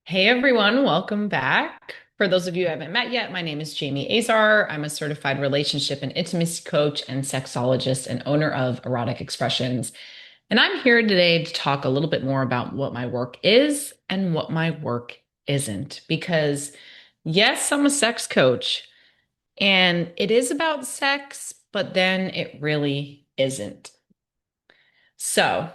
Hey everyone, welcome back. For those of you who haven't met yet, my name is Jamie Azar. I'm a certified relationship and intimacy coach and sexologist and owner of Erotic Expressions. And I'm here today to talk a little bit more about what my work is and what my work isn't. Because yes, I'm a sex coach and it is about sex, but then it really isn't. So,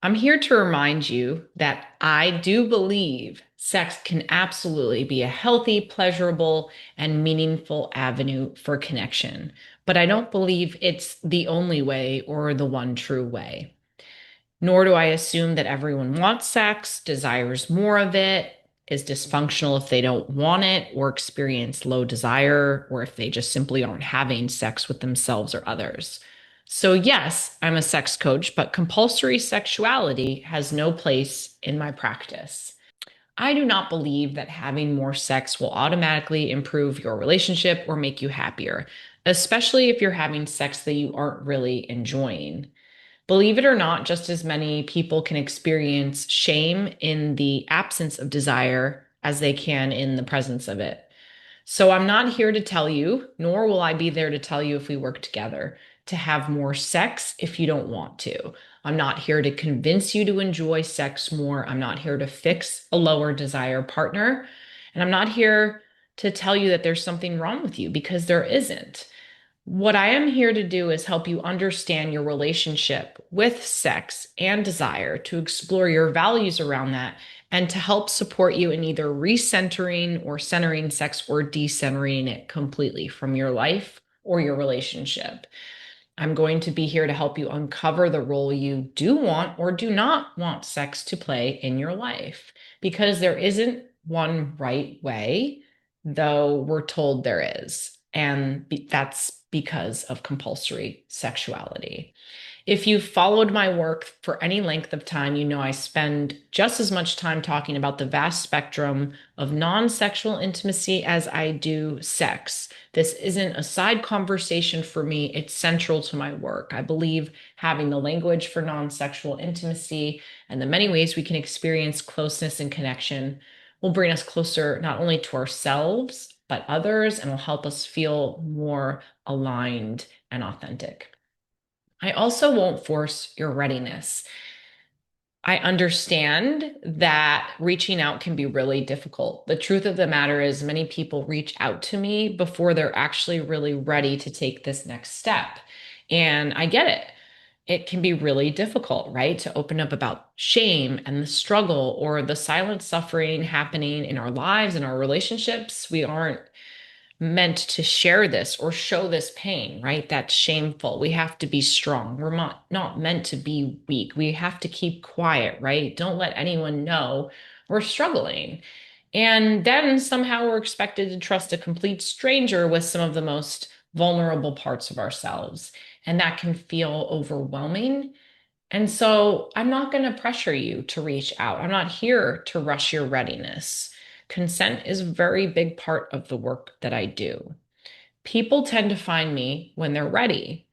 I'm here to remind you that I do believe sex can absolutely be a healthy, pleasurable, and meaningful avenue for connection. But I don't believe it's the only way or the one true way. Nor do I assume that everyone wants sex, desires more of it, is dysfunctional if they don't want it, or experience low desire, or if they just simply aren't having sex with themselves or others. So, yes, I'm a sex coach, but compulsory sexuality has no place in my practice. I do not believe that having more sex will automatically improve your relationship or make you happier, especially if you're having sex that you aren't really enjoying. Believe it or not, just as many people can experience shame in the absence of desire as they can in the presence of it. So I'm not here to tell you, nor will I be there to tell you if we work together, to have more sex if you don't want to. I'm not here to convince you to enjoy sex more. I'm not here to fix a lower desire partner. And I'm not here to tell you that there's something wrong with you because there isn't. What I am here to do is help you understand your relationship with sex and desire, to explore your values around that, and to help support you in either recentering or centering sex or decentering it completely from your life or your relationship. I'm going to be here to help you uncover the role you do want or do not want sex to play in your life, because there isn't one right way, though we're told there is. And that's because of compulsory sexuality. If you've followed my work for any length of time, you know I spend just as much time talking about the vast spectrum of non-sexual intimacy as I do sex. This isn't a side conversation for me, it's central to my work. I believe having the language for non-sexual intimacy and the many ways we can experience closeness and connection will bring us closer not only to ourselves, but others, and will help us feel more aligned and authentic. I also won't force your readiness. I understand that reaching out can be really difficult. The truth of the matter is, many people reach out to me before they're actually really ready to take this next step. And I get it. It can be really difficult, right? To open up about shame and the struggle or the silent suffering happening in our lives and our relationships. We aren't meant to share this or show this pain, right? That's shameful. We have to be strong. We're not meant to be weak. We have to keep quiet, right? Don't let anyone know we're struggling. And then somehow we're expected to trust a complete stranger with some of the most vulnerable parts of ourselves. And that can feel overwhelming. And so I'm not going to pressure you to reach out. I'm not here to rush your readiness. Consent is a very big part of the work that I do. People tend to find me when they're ready,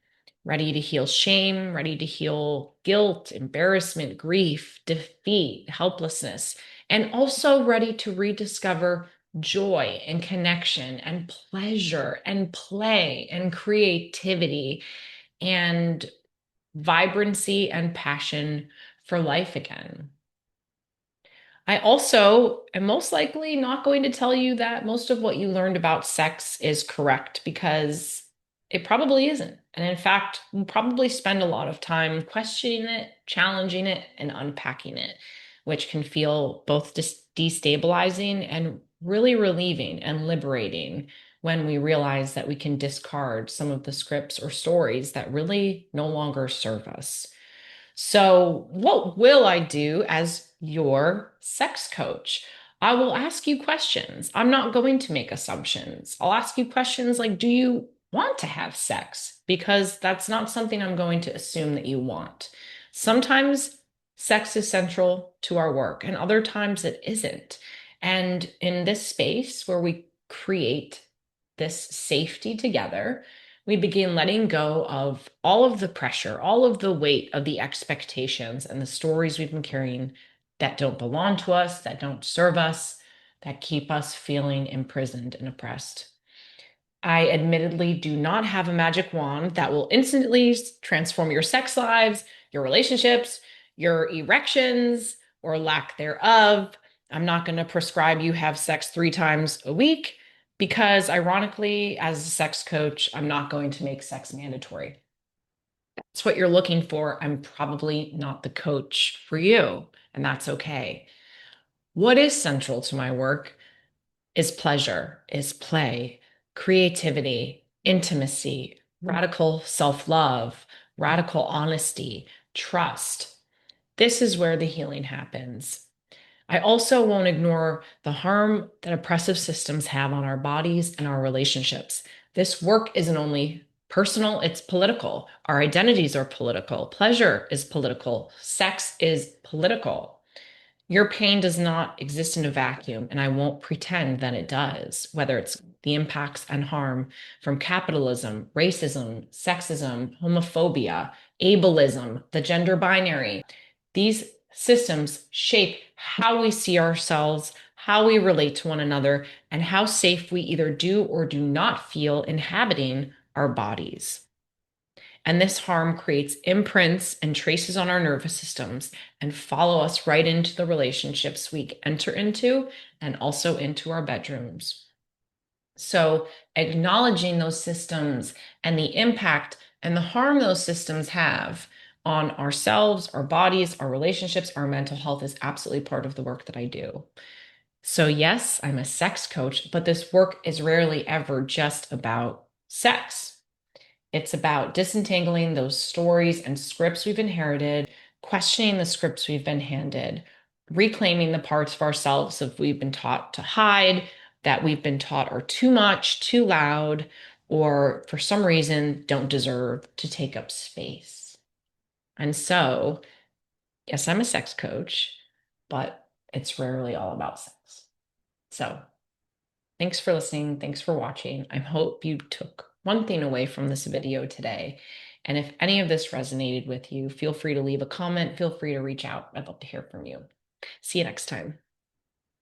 ready to heal shame, ready to heal guilt, embarrassment, grief, defeat, helplessness, and also ready to rediscover joy and connection and pleasure and play and creativity and vibrancy and passion for life again. I also am most likely not going to tell you that most of what you learned about sex is correct, because it probably isn't. And in fact, we'll probably spend a lot of time questioning it, challenging it, and unpacking it, which can feel both destabilizing and really relieving and liberating when we realize that we can discard some of the scripts or stories that really no longer serve us. So, what will I do as your sex coach? I will ask you questions. I'm not going to make assumptions. I'll ask you questions like, do you want to have sex? Because that's not something I'm going to assume that you want. Sometimes sex is central to our work, and other times it isn't. And in this space where we create this safety together, we begin letting go of all of the pressure, all of the weight of the expectations and the stories we've been carrying that don't belong to us, that don't serve us, that keep us feeling imprisoned and oppressed. I admittedly do not have a magic wand that will instantly transform your sex lives, your relationships, your erections, or lack thereof. I'm not going to prescribe you have sex 3 times a week because, ironically, as a sex coach, I'm not going to make sex mandatory. That's what you're looking for. I'm probably not the coach for you, and that's okay. What is central to my work is pleasure, is play, creativity, intimacy, radical self-love, radical honesty, trust. This is where the healing happens. I also won't ignore the harm that oppressive systems have on our bodies and our relationships. This work isn't only personal, it's political. Our identities are political. Pleasure is political. Sex is political. Your pain does not exist in a vacuum, and I won't pretend that it does, whether it's the impacts and harm from capitalism, racism, sexism, homophobia, ableism, the gender binary. These systems shape how we see ourselves, how we relate to one another, and how safe we either do or do not feel inhabiting our bodies. And this harm creates imprints and traces on our nervous systems and follow us right into the relationships we enter into and also into our bedrooms. So, acknowledging those systems and the impact and the harm those systems have on ourselves, our bodies, our relationships, our mental health is absolutely part of the work that I do. So, yes, I'm a sex coach, but this work is rarely ever just about sex. It's about disentangling those stories and scripts we've inherited, questioning the scripts we've been handed, reclaiming the parts of ourselves that we've been taught to hide, that we've been taught are too much, too loud, or for some reason don't deserve to take up space. And so, yes, I'm a sex coach, but it's rarely all about sex. So, thanks for listening. Thanks for watching. I hope you took one thing away from this video today. And if any of this resonated with you, feel free to leave a comment. Feel free to reach out. I'd love to hear from you. See you next time.